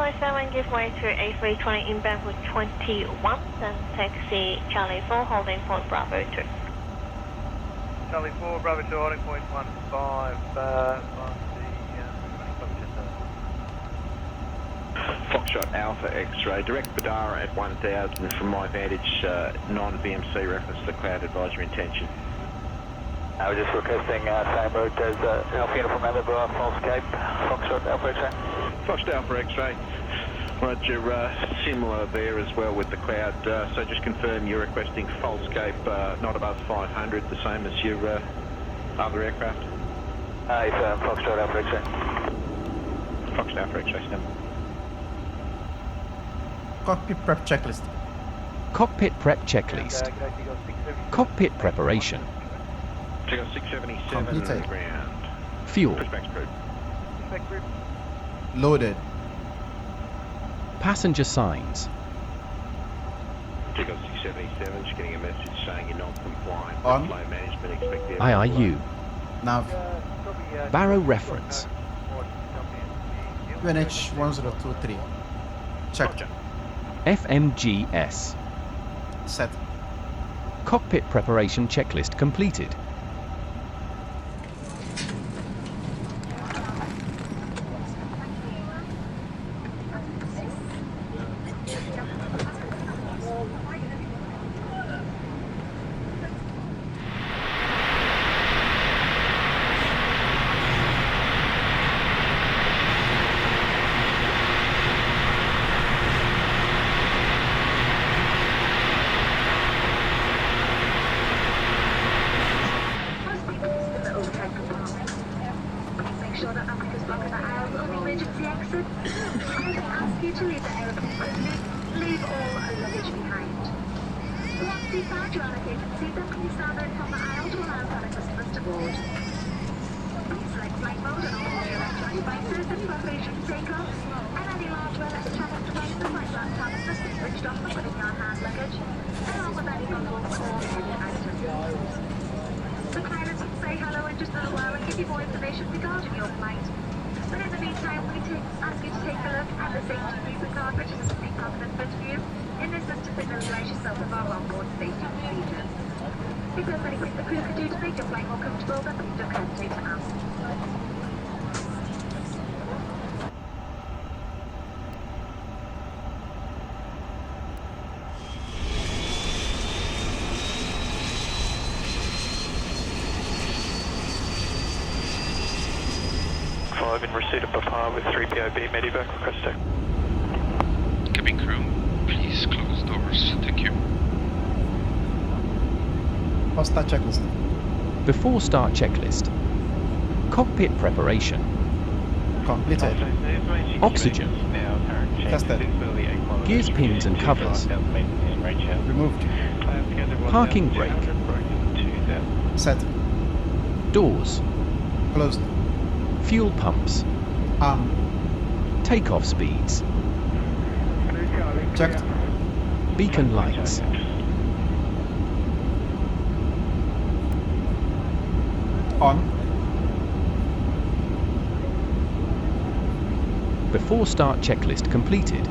757, give way to A320 inbound for 21, then taxi Charlie 4, holding point Bravo 2. Charlie 4, Bravo 2, holding point 15, on the Foxtrot Alpha X-ray, direct Badara at 1000 from my vantage, non-VMC reference to the cloud advisory intention. I was just requesting same route as Alpha Uniform Alabama, false Cape, Foxtrot Alpha X-ray. Foxtrot Alpha X-ray, roger, similar there as well with the cloud, so just confirm you're requesting false Cape, not above 500, the same as your other aircraft? Yes, Foxtrot Alpha X-ray. Foxtrot Alpha X-ray, stand. Cockpit prep checklist. Cockpit prep checklist. Cockpit preparation. Takeoff 677 Completed. ground. Fuel. Pushback group. Loaded. Passenger signs. Takeoff 677, just getting a message saying you're non-compliant. On. Flow management expected. IIU. Nav. Barrow reference. UNH 1023. Check. FMGS. Set. Cockpit preparation checklist completed. The pilots will say hello in just a little while and give you more information regarding your flight. But in the meantime, we ask you to take a look at the safety briefing card, which is a speak card in front of you. In this list to familiarise yourself with our onboard safety procedures. If there's anything the crew could do to make your flight more comfortable, then please don't hesitate to ask. In receipt of Papa with 3POB Medivac requested. Cabin crew, please close doors. Thank you. Start checklist. Before start checklist. Cockpit preparation. Completed. Oxygen. Tested. Gears, pins and covers. Removed. Parking brake. Set. Doors. Closed. Fuel pumps. Arm. Takeoff speeds. Checked. Beacon lights. On. Before start checklist completed.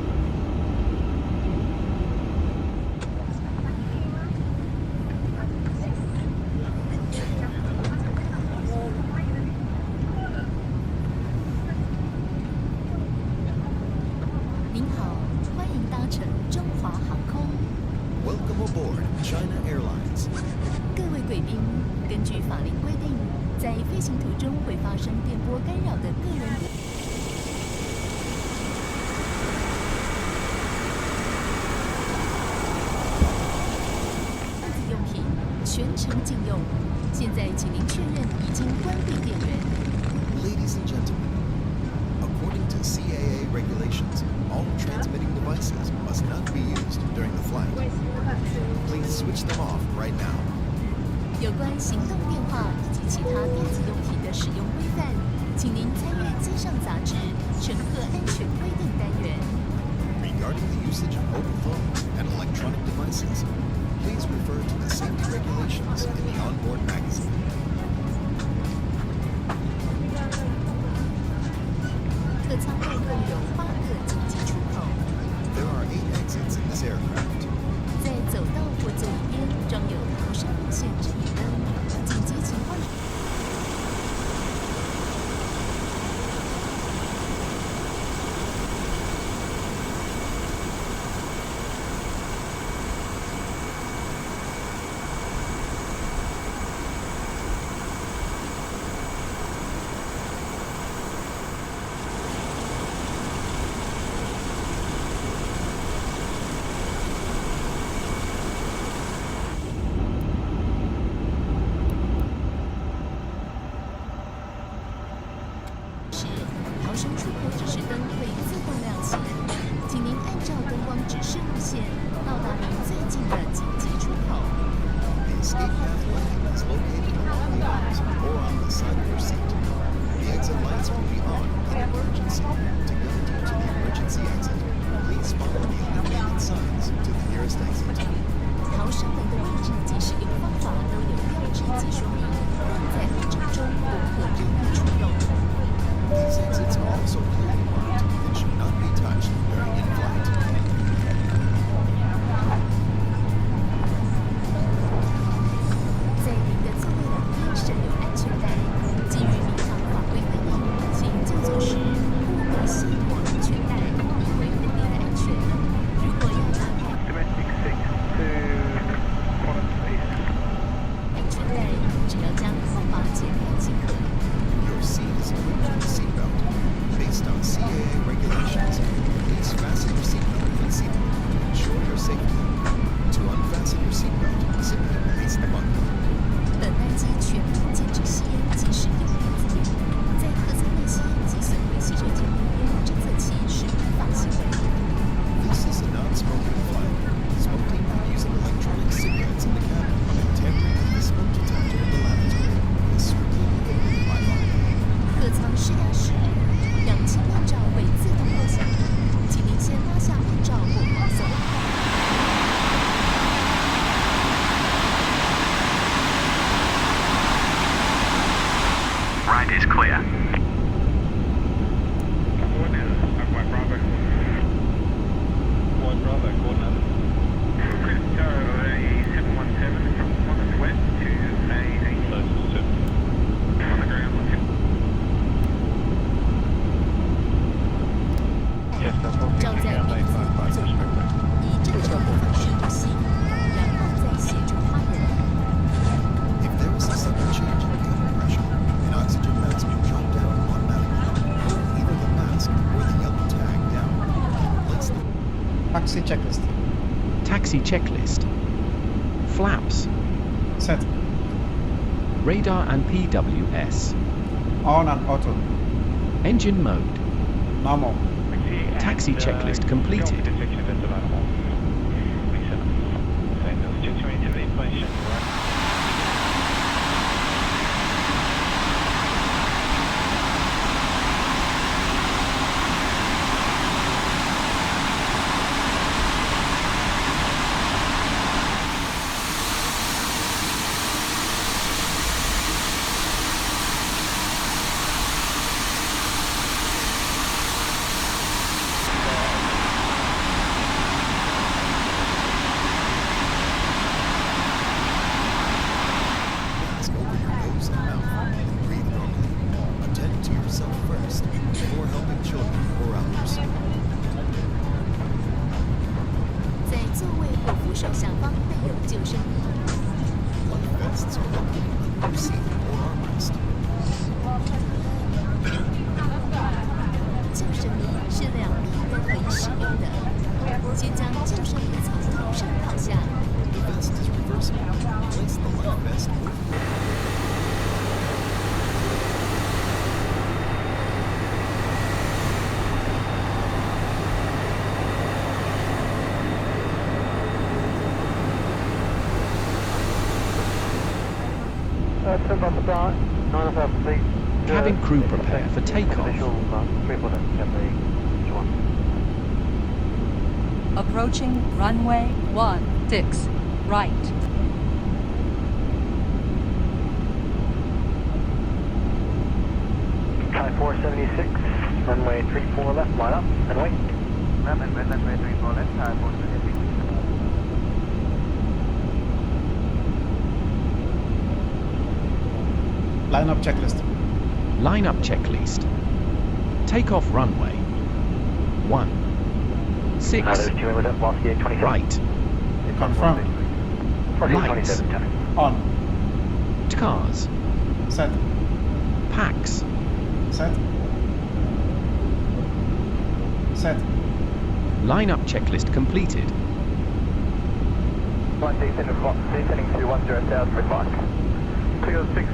Welcome aboard China Airlines. 各位贵宾，根据法令规定，在飞行途中会发生电波干扰的个人电子用品全程禁用。现在请您确认已经关闭电源。 Ladies and gentlemen, according to CAA regulations, all transmitting devices must not be used during the flight. Please switch them off right now. 有关行动电话以及其他电子用品的使用规范，请您参阅机上杂志《乘客安全规定》单元。 Regarding the usage of mobile phones and electronic devices, please refer to the safety regulations in the onboard magazine. 升出口指示灯会自动亮起，请您按照灯光指示路线到达您最近的紧急出口。 The escape path lighting is located along the arms or on the side of your seat. The exit lights will be on in emergency. To guide you to the emergency exit, please follow the illuminated signs to the nearest exit. 逃生门的位置及使用方法都有标志及说明，但在路程中不可任意触动。 These exits are also clearly marked and should not be touched during in-flight. 在您的座位两边设有安全带，基于民航法规规定，请就座时勿被系妥安全带，以维护您的安全。如果要打开 Domestic 6 to Quantum Space. 安全带，只要将号码解开即可。 Your seat is equipped with a seatbelt. Based on CAA regulations, please fasten your seatbelt with seatbelt to ensure your safety. To unfasten your seatbelt, simply release the button. 本班机全面禁止吸烟及使用电子烟，在客舱内吸烟及损毁吸水间烟雾侦测器是违法行为。 This is a non-smoking flight. Smoking and using electronic cigarettes in the cabin and tampering with the smoke detector in the lavatory is strictly prohibited by law. 客舱施压时，氧气面罩会自动落下，请您先拉下面罩或放松。 Right is clear. If there is a sudden change in cabin pressure, an oxygen mask will drop down automatically. Pull either the mask or the yellow tag down. Place the Taxi checklist. Taxi checklist. Flaps. Set. Radar and PWS. On and auto. Engine mode. Normal. Taxi checklist completed. mask over your nose and mouth and breathe normally. Attend to yourself first before helping children or others. 在座位或扶手下方备有救生衣。 Life vests are located under your seat or armrest. 救生衣是两面都可以使用的，先将救生衣从头上套下。 The vest is reversible. Place the life vest over Cabin crew prepare for takeoff. Approaching runway 16, right. Sky 476, runway 34 left, line up and wait. Runway 34 left, Sky 476. Line up checklist. Line up checklist. Takeoff runway. 16. There's two members up, Moscow 27. Right. Confirm. Lights. On. Cars. Set. Packs. Set. Set. Line up checklist completed. Flight descending to 10,000 for advice. Clear 6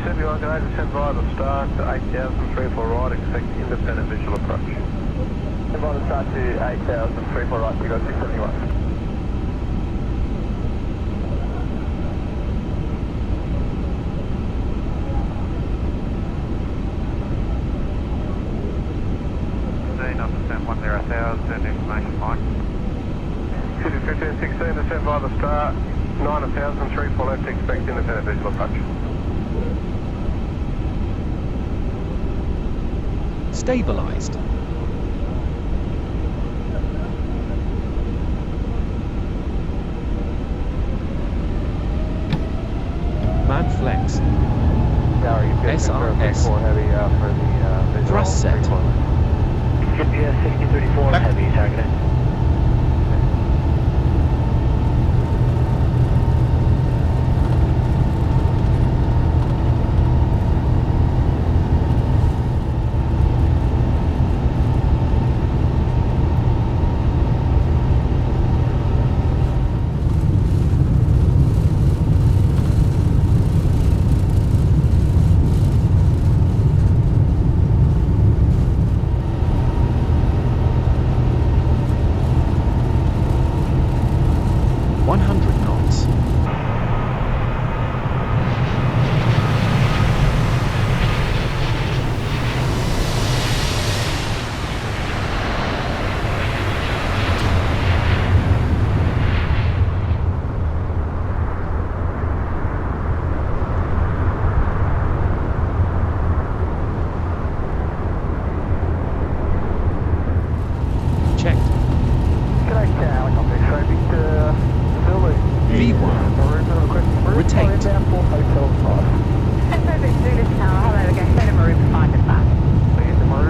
71, can I descend via the start to 8,000, 34 right, expect independent visual approach. Descend via the start to 8,000, 34 right, we got 671. One there, 1,000, information Mike. City 1516, descend via the start, 9,000, 34 left, expect independent visual approach. Stabilized. Man flex. SRS. Thrust set. GPS 6034 Back. heavy targeted.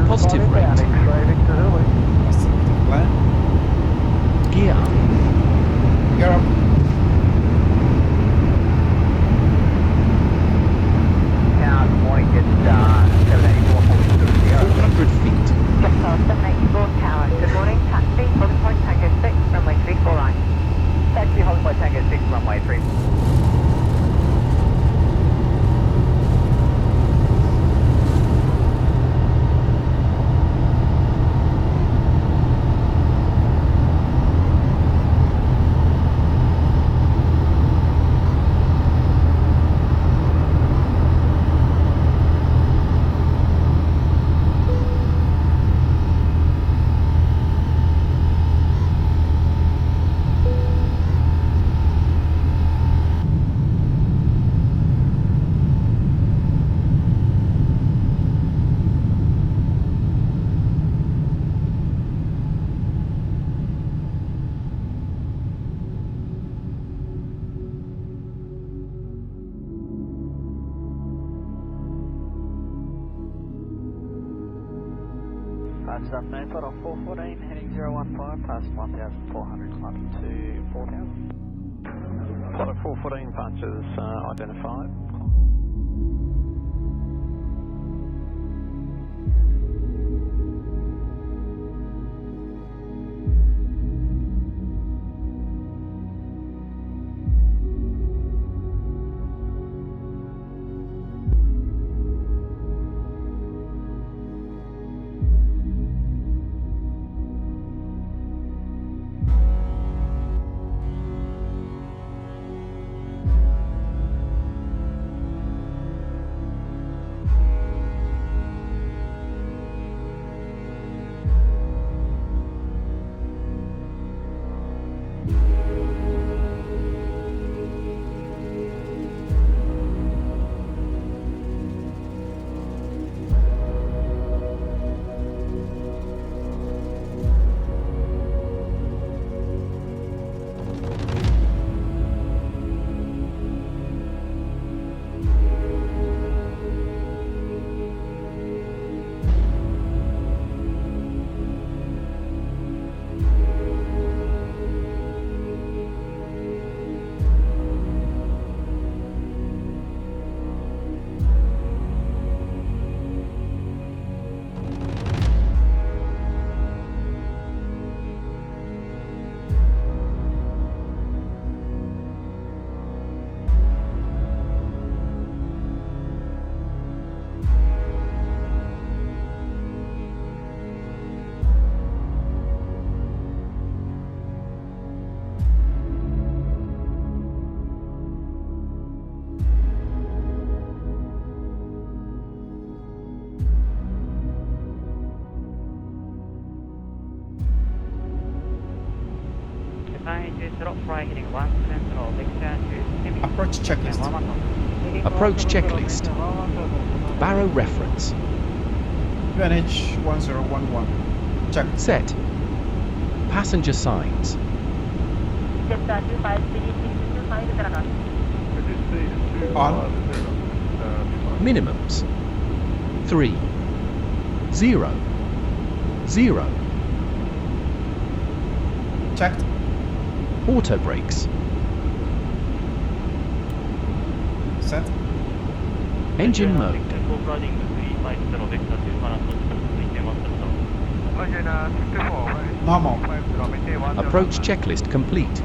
Positive rate. Gear up. Gear up. Now, good morning, it's 784 400 feet. Just past 784 tower. Good morning, taxi, holding point Tango 6, runway 34 right. Taxi, holding by Tango 6, runway 3. This afternoon, flight on 414, heading 015, passing 1,400, climbing to 4,000. Flight of 414, punches identified. Approach checklist. Approach checklist. Barrow reference. UNH 1011. Check. Set. Passenger signs. On. Minimums. 3. 0. 0. Checked. Auto brakes. Set. Engine mode. Normal. Approach checklist complete.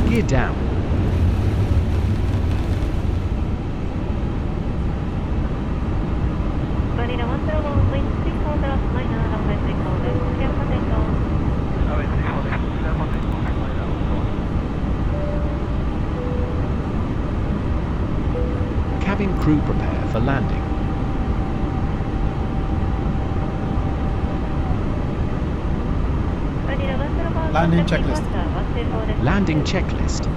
Gear down. Cabin crew prepare for landing. Landing checklist. Landing checklist.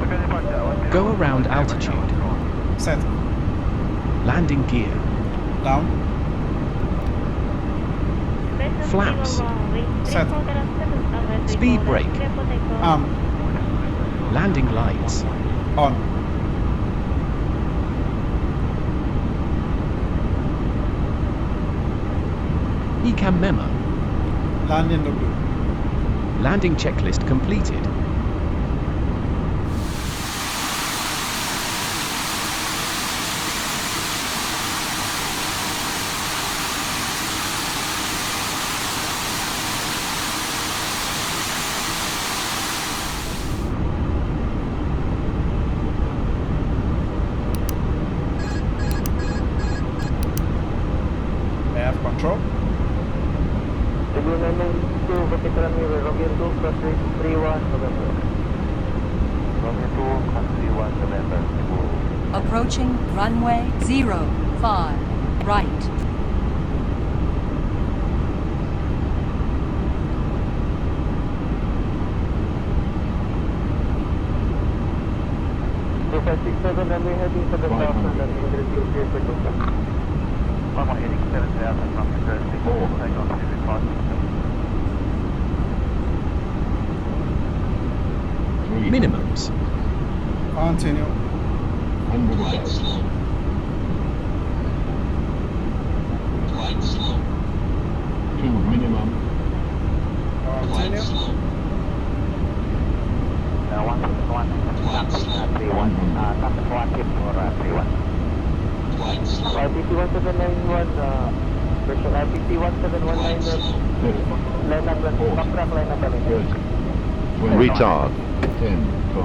Go around altitude. Set. Landing gear. Down. Flaps. Set. Speed brake. Landing lights. On. ECAM memo. Landing W. Landing checklist completed. Air control. Approaching runway 05, right. Minimums. Continue. Flight slow. Flight slow. 2 minimum. Flight slow. Flight slow. 31, Captain 1 tip for 31. Flight slow. RPT 1791, version RPT 1719, line up, backtrack line up, Retard. 10, 5.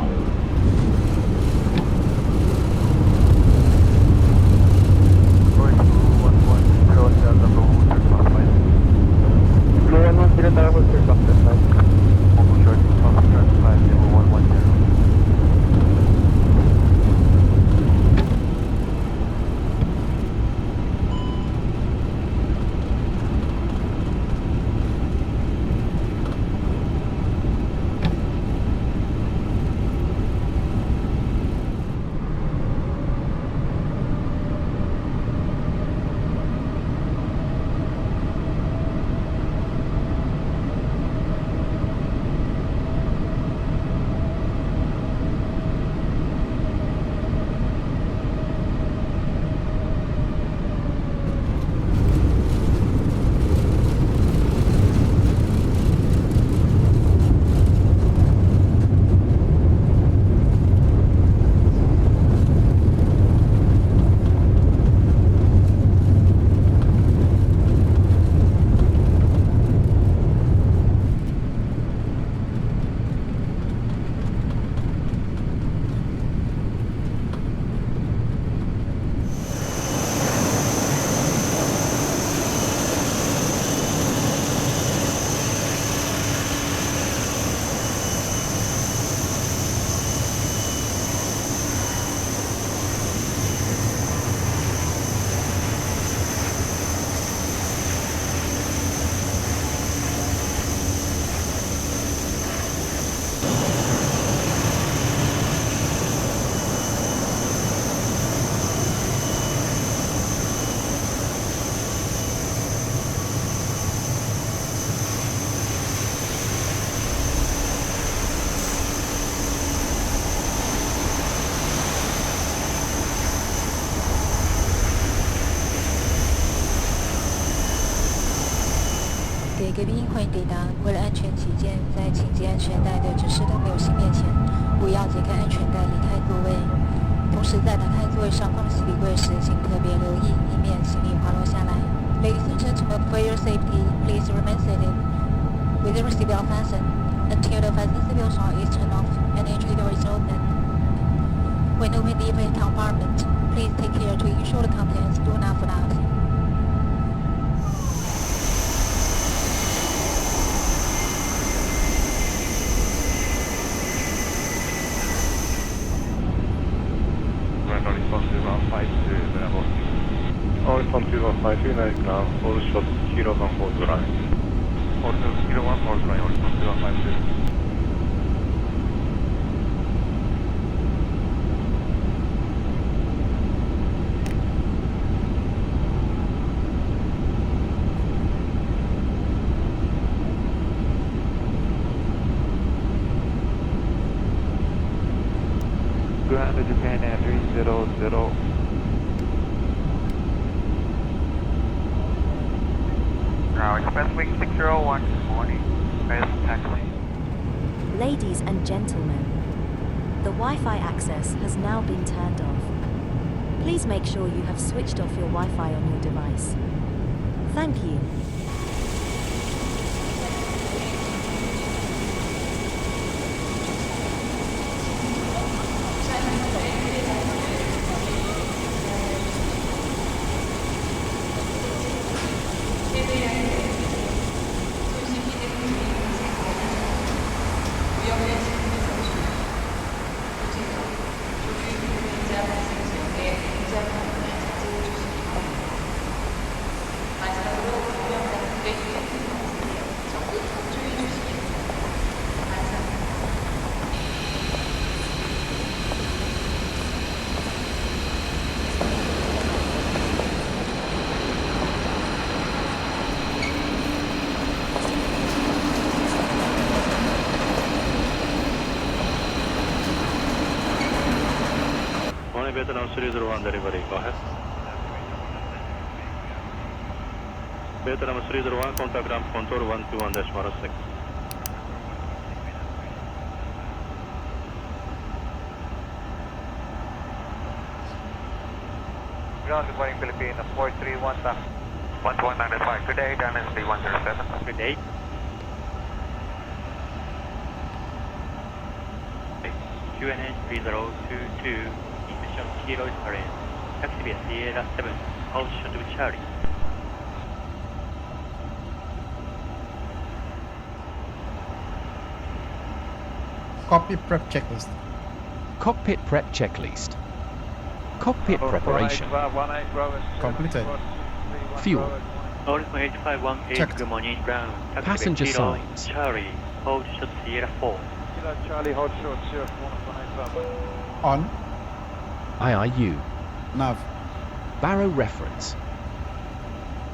给贵宾欢迎抵达。为了安全起见，在请系安全带的指示灯没有熄灭前，不要解开安全带离开座位。同时，在打开座位上方的行李柜时，请特别留意，以免行李滑落下来。Ladies and gentlemen, for your safety, please remain seated with your seatbelt fastened until the fasten seatbelt sign is turned off and entry door is open. When opening the airplane compartment, please take care to ensure the contents do not fall out. Horizon 215 now, full shot, Kilo 1 hold line. Horizon Kilo 1 hold line, Horizon 215. Ground to Japan at 300. Expressway 601, good morning. Press taxi. Ladies and gentlemen, the Wi-Fi access has now been turned off. Please make sure you have switched off your Wi-Fi on your device. Thank you. Vietnam 301 delivery, go ahead. Vietnam 301, contact ramp control 121-6. Ground, good morning, Philippines, 431, 1195. Good day, Dynasty 107. Good day. QNH 3022, ignition Kilo Terrain, taxi via Sierra 7, altitude to Charlie. Cockpit prep checklist. Cockpit prep checklist. Cockpit preparation. Completed. Fuel. Horizon 8518, Checked. good morning, ground. Taxi Passenger via Kilo signs. Charlie, hold short Sierra 4. Kilo Charlie, hold short, Sierra 4, On. IIU. Nav. Barrow reference.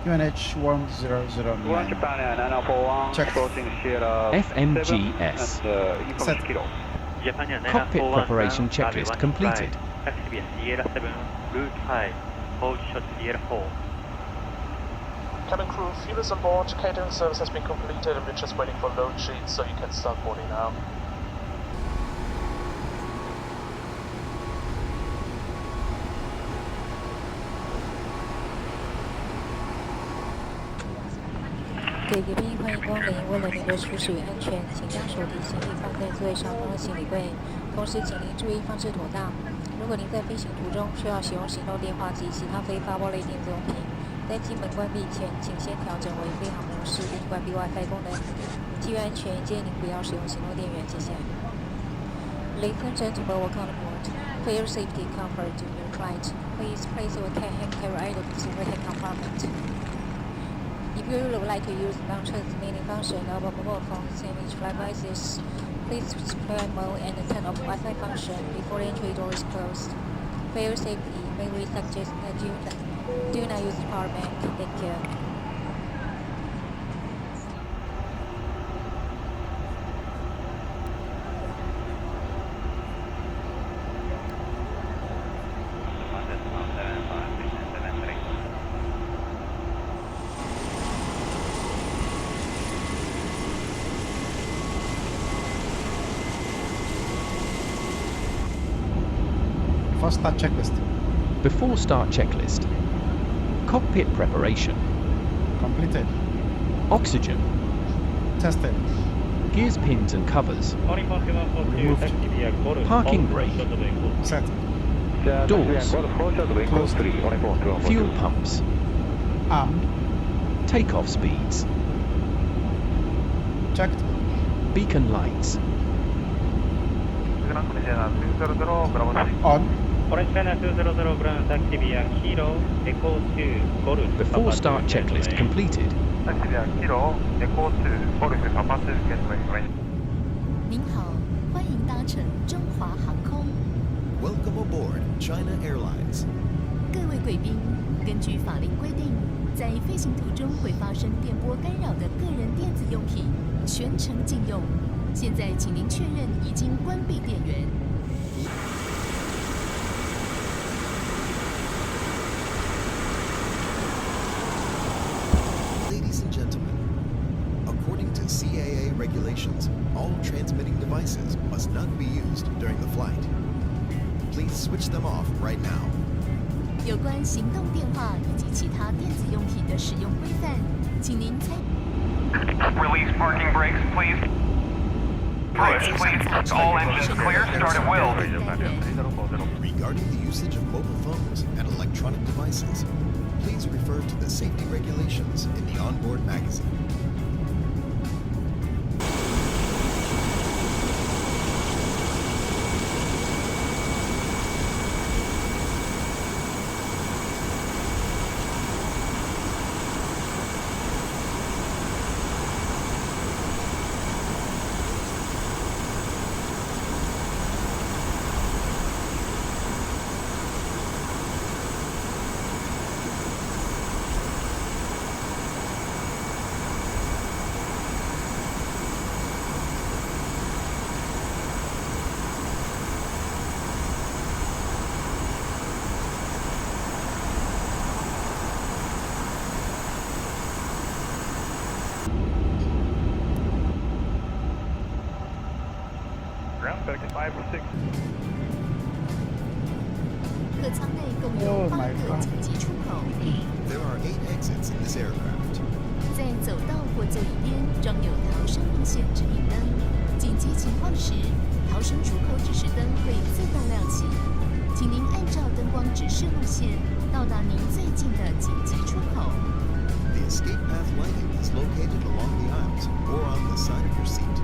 QNH 1009. Japan Air 9941, Check. approaching Sierra FMGS. 7 and Set. Kilo. Japan Air Cockpit 941, preparation ground, checklist Charlie completed. 15, taxi via Sierra 7, route 5, hold short Sierra 4. Cabin crew, fuel is on board, catering service has been completed and we're just waiting for load sheets so you can start boarding now.给贵宾欢迎光临，为了您的舒适与安全，请将手提行李放在座位上方的行李柜，同时请您注意放置妥当。如果您在飞行途中需要使用行动电话及其他非发包类电子用品，在机门关闭前，请先调整为飞行模式并关闭 WiFi 功能。基于安全，建议您不要使用行动电源。谢谢。Ladies and gentlemen, welcome aboard. For your safety and comfort during your flight, please place your hand carry items in the head compartment. If you would like to use the non-transmitting function of mobile phones and which devices, please switch flight mode and turn off Wi-Fi function before the entry door is closed. For your safety, may we suggest that you do not use the power bank. Thank you. First start checklist. Before start checklist. Cockpit preparation. Completed. Oxygen. Tested. Gears, pins and covers. Removed. Parking brake. Set. Doors. Closed. Fuel pumps. Armed. Takeoff speeds. Checked. Beacon lights. On. Orange China 200 ground, taxi via Kilo, Echo 2, Golf. Before start checklist completed. Taxi via Kilo, Echo 2, Golf, Papa 2, gateway. 您好，欢迎搭乘中华航空。 Welcome aboard China Airlines. 各位贵宾，根据法令规定，在飞行途中会发生电波干扰的个人电子用品，全程禁用。现在，请您确认已经关闭电源。 Ladies and gentlemen, according to CAA regulations, all transmitting devices must not be used during the flight. Please switch them off right now. 有关行动电话以及其他电子用品的使用规范，请您参。 Release parking brakes, please. Brakes, please. All engines clear. Start at will. Regarding the usage of mobile phones and electronic devices, please refer to the safety regulations in the onboard magazine. Pushback 5-6. 客舱内共有8个紧急出口， There are 8 exits in this aircraft. 在走道或座椅边装有逃生路线指引灯，紧急情况时，逃生出口指示灯会自动亮起。请您按照灯光指示路线到达您最近的紧急出口。 The escape path lighting is located along the aisles or on the side of your seat.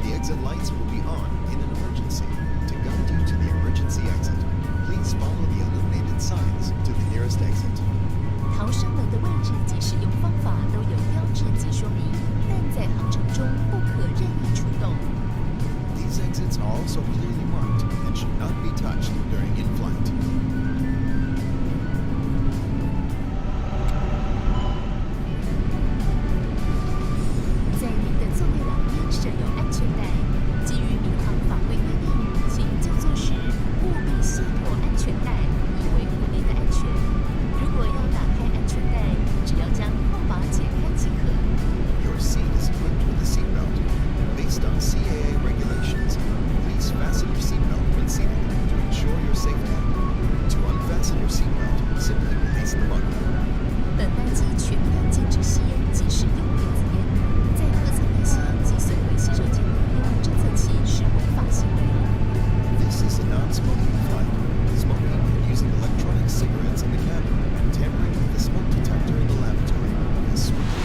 The exit lights will be on in an emergency. To guide you to the emergency exit, please follow the illuminated signs to the nearest exit. 逃生门的位置及使用方法都有标志及说明，但在航程中不可任意触动。 These exits are also clearly marked and should not be touched during in-flight. 在您的座位两边设有安全带，基于民航法规规定，请就座时务必系妥安全带，以维护您的安全。如果要打开安全带，只要将扣把解开即可。 Your seat is equipped with a seatbelt. Based on CAA regulations, please fasten your seatbelt when seated to ensure your safety. To unfasten your seatbelt, simply release the buckle. 本班机全面禁止吸烟及使用电子烟，在客舱内吸烟及损毁洗手间内烟雾侦测器是违法行为。 This is a non-smoking flight. Smoking and using electronic cigarettes in the cabin and tampering with the smoke detector in the lavatory is strictly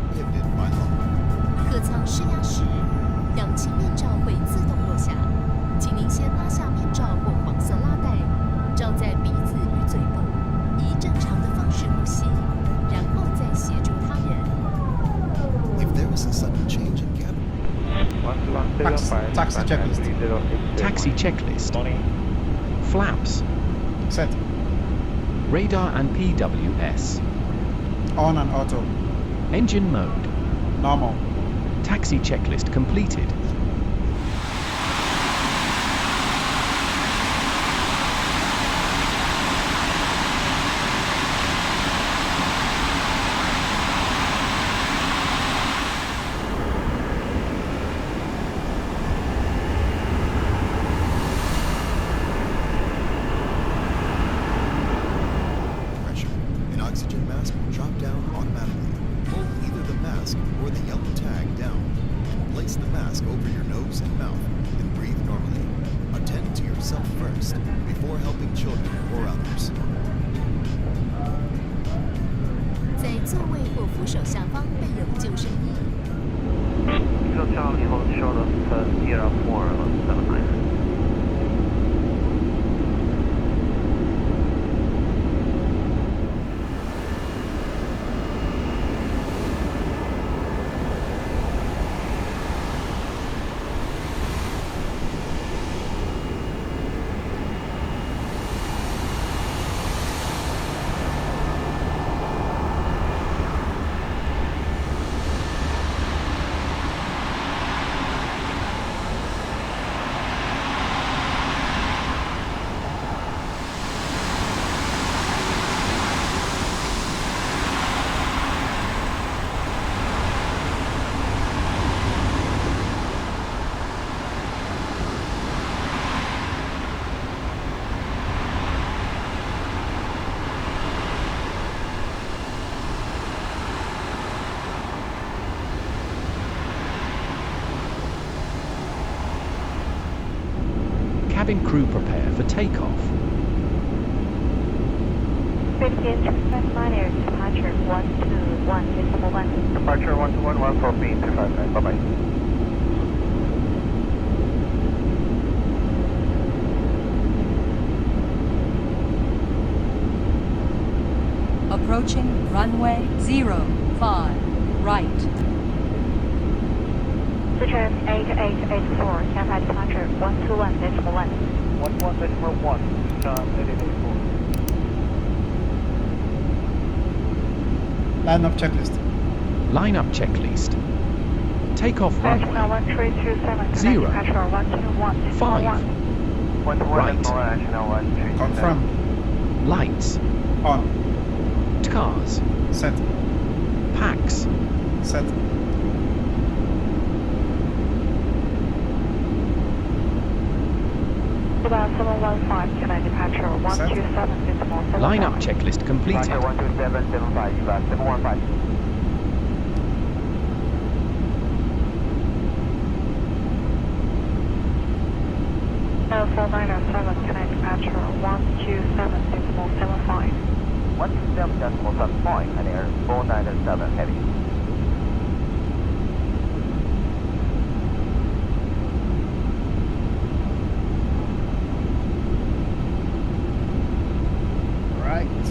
prohibited by law. 客舱施压时，氧气面罩会自动落下，请您先拉下面罩或黄色拉带，罩在鼻子与嘴部，以正常的方式呼吸，然后再协助他人。 If there is a sudden change in cabin, Taxi checklist. Taxi checklist. Flaps. Set. Radar and PWS. On and auto. Engine mode. Normal. Taxi checklist completed. pressure. An oxygen mask will drop down automatically. Hold either the mask or the yellow tag down and place the mask over your nose and mouth and breathe normally. Attend to yourself first before helping children or others. 在座位或扶手下方备有救生衣。 Charlie, hold short of Sierra 4 on 79. Cabin crew prepare for takeoff. Begin Liner departure 121.1. Departure 121, 14 259. Bye-bye. Approaching runway 05, right. Sichuan 8884, Shanghai departure 121.1. 11.1, John 8884. Line up checklist. Line up checklist. Takeoff runway 0, 5. Right. Confirm. Lights. On. Cars. Set. Packs. Set. About 715, can I departure 127 decimal 75. Line-up checklist completed. 12775, 4907, can I departure 127 decimal 75. 127.75, and air 497 heavy. Right.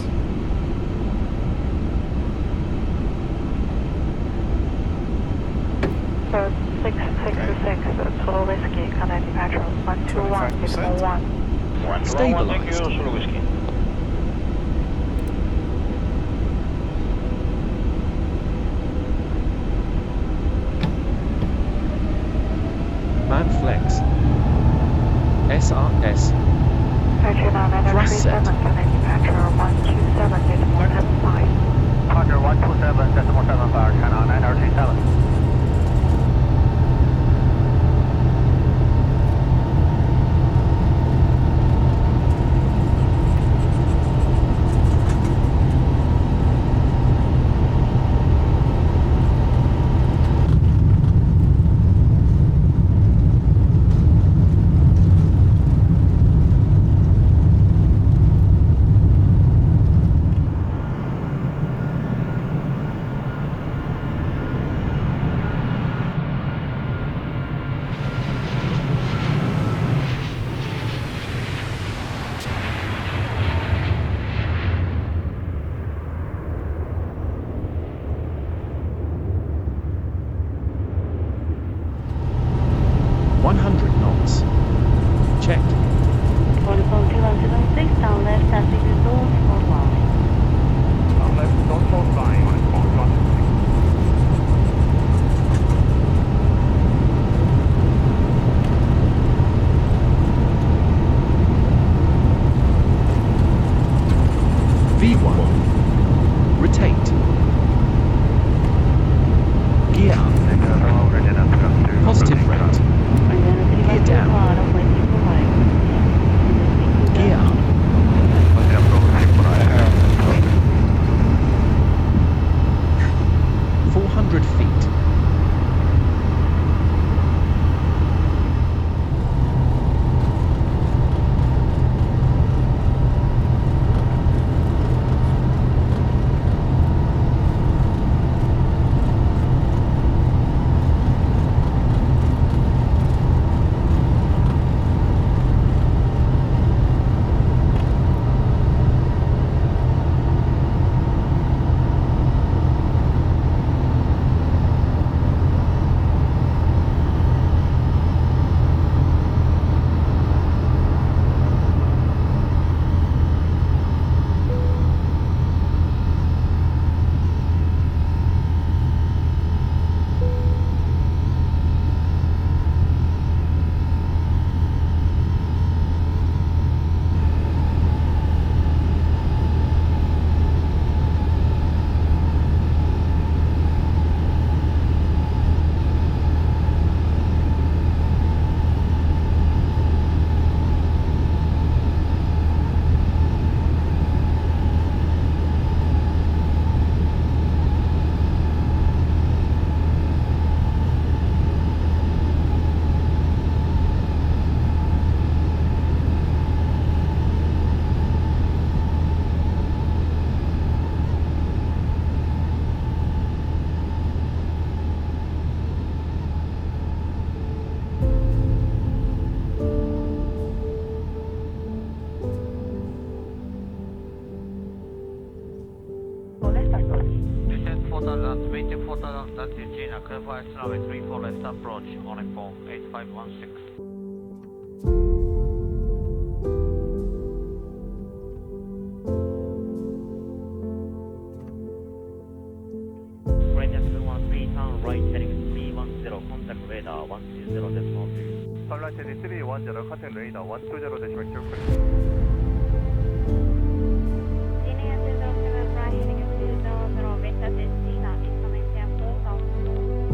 So 666, total whiskey, can I departure 121 decimal 1. Stabilized. Man flex. SRS. Thrust set. Can I departure 127 decimal 75. Roger, 127.75, China 937. runway 34 left approach on a phone 8516. Right at 213, turn right heading 310. contact radar 120.3. Flight 2310, contact radar 120.3.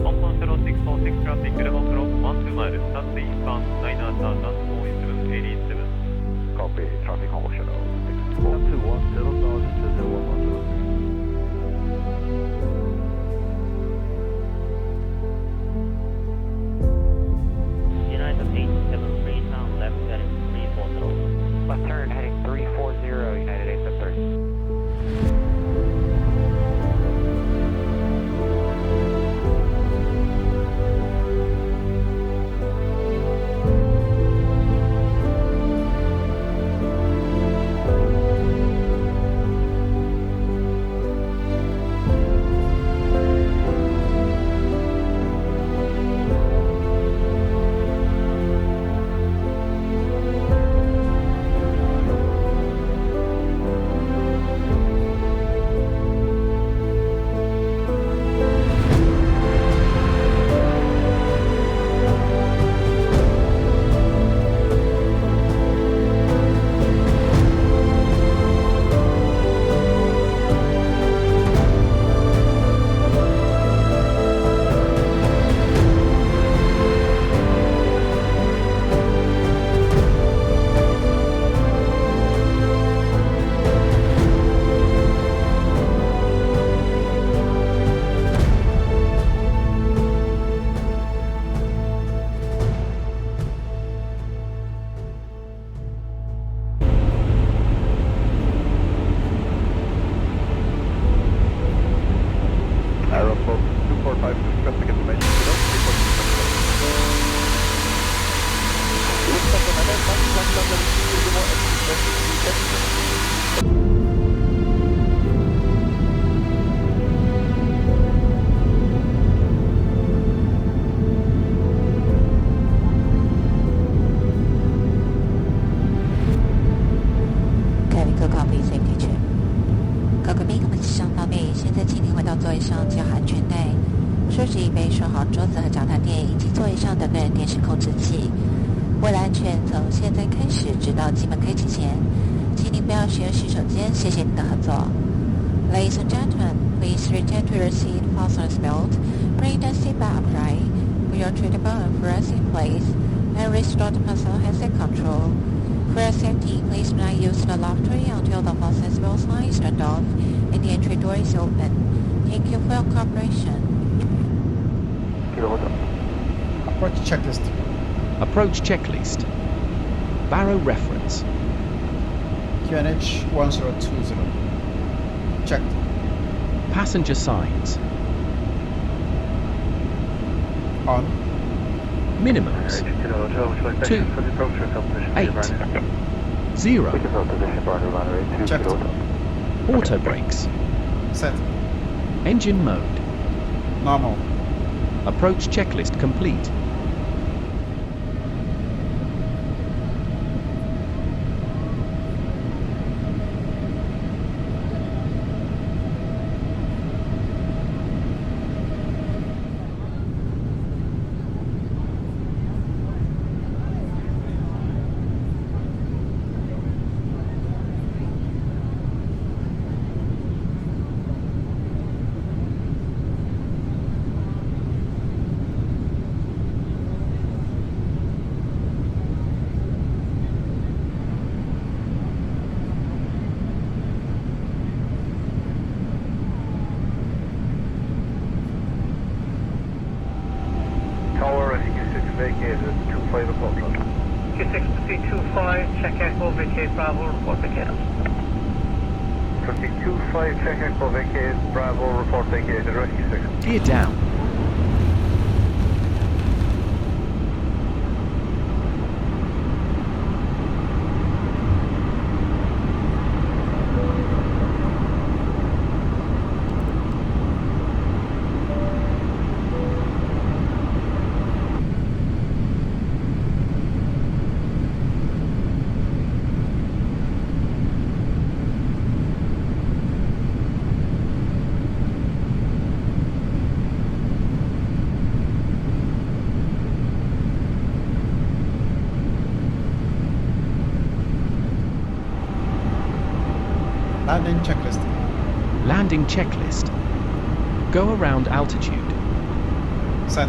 Hong Kong 0646 traffic, level clock 12 miles, south eastbound 9,487. Copy, traffic Hong Kong Channel 621, 0,000. United 873, turn left heading 340. Left turn heading 340, United 873. Ladies and gentlemen, please return to your seat, fasten belt, bring the seatbelt upright, put your treatable and furrows in place, and restore the personal headset control. For your safety, please do not use the lock tree until the fasten belt sign is turned off and the entry door is open. Thank you for your cooperation. Approach checklist. Approach checklist. Barrow reference. QNH 1020. Checked. Passenger signs. On. Minimums. 2, 8, 0. Checked. Auto brakes. Set. Engine mode. Normal. Approach checklist complete. Check Echo, vacate Bravo, report vacated. 25, check Echo, vacate Bravo, report vacated, rescue 6. Gear down. Landing checklist. Landing checklist. Go around altitude. Set.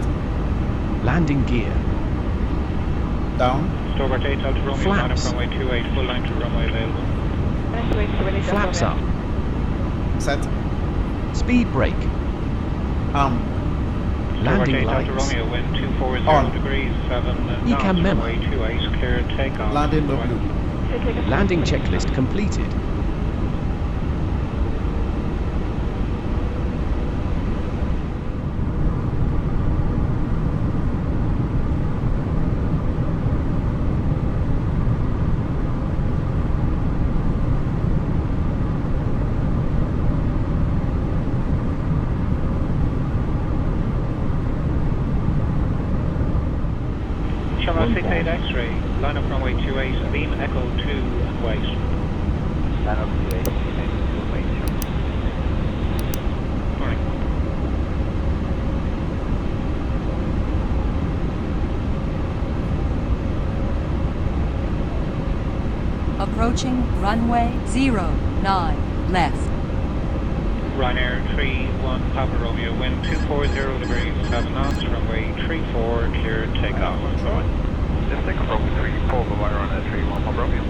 Landing gear. Down. Stobart 8 Delta Romeo, line up Flaps. runway 28, full line to runway available. Flaps up. Set. Speed brake. Stobart Landing 8 Delta lights. Romeo, wind 240 On. degrees, 7 knots, Ecam memo. runway 28, clear takeoff. Landing no blue. Landing checklist completed. Channel 68 X-ray, line up runway 28, beam echo 2 and wait. Line up 28, wait. Morning. Approaching runway 09 left. Ryanair 31 Papa Romeo, wind 240 degrees, 7 knots, runway 34, clear takeoff. Just take a runway 34, but we're on a 31 Papa Romeo.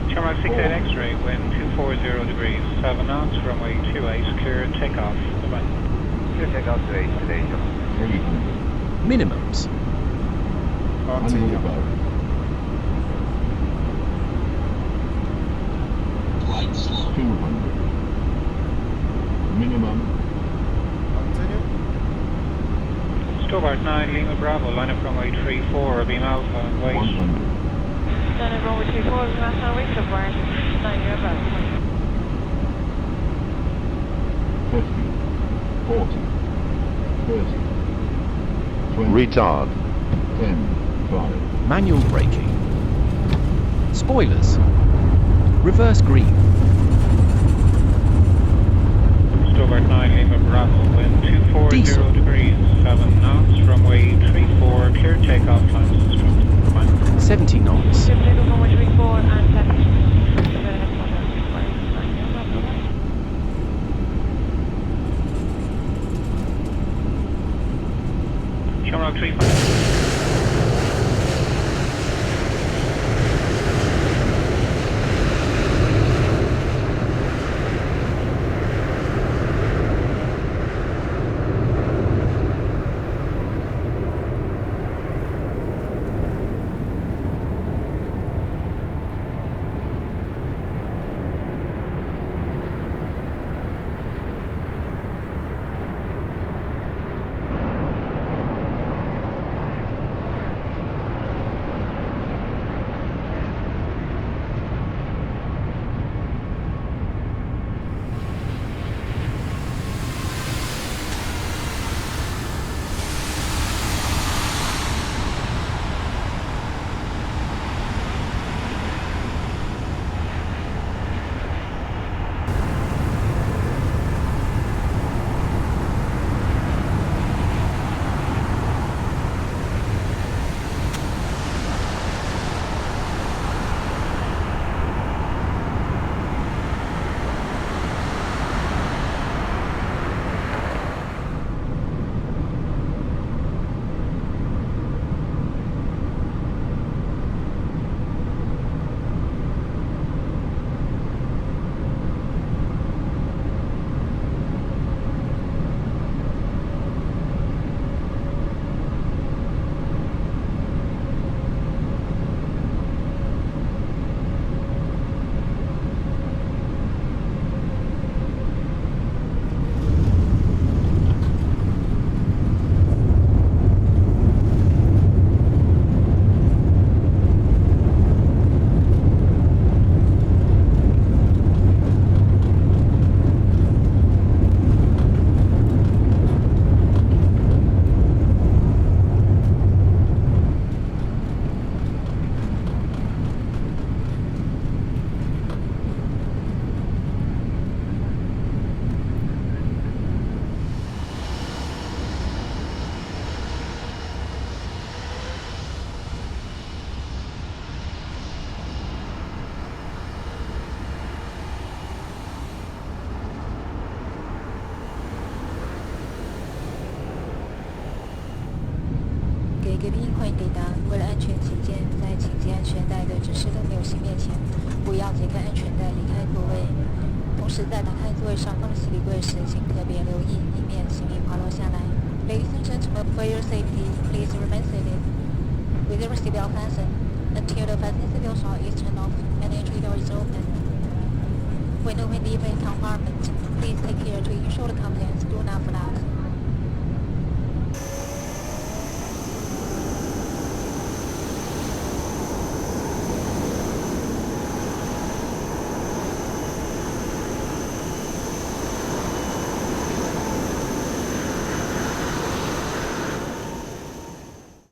Channel 68 X-ray, wind 240 degrees, 7 knots, runway 28, clear takeoff. Bye-bye. Clear takeoff to 8 today, Minimums. Continue. Flight slow. 200. Minimum. Continue. Stobart 9 Lima Bravo, line up runway 34, beam alpha and wait. 100. Line up runway 34, beam alpha and wait, Stobart 9 Lima Bravo. 50. 40. 30. 20. Retard. 10. 5. Manual braking. Spoilers. Reverse green. Stobart 9 Lima Bravo, wind 240 Diesel. degrees, 7 knots, runway 34, clear takeoff, times instructed. Bye. 70 knots. Take off runway 34 and left. Shamrock 35. 各宾欢迎抵达。为了安全起见，在请系安全带的指示灯没有熄灭前，不要解开安全带离开座位。同时，在打开座位上方行李柜时，请特别留意，以免行李滑落下来。Ladies and gentlemen, for your safety, please remain seated with your seatbelt fastened until the fasten seatbelt sign is turned off and entry door is open. When opening the main compartment, please take care to ensure the content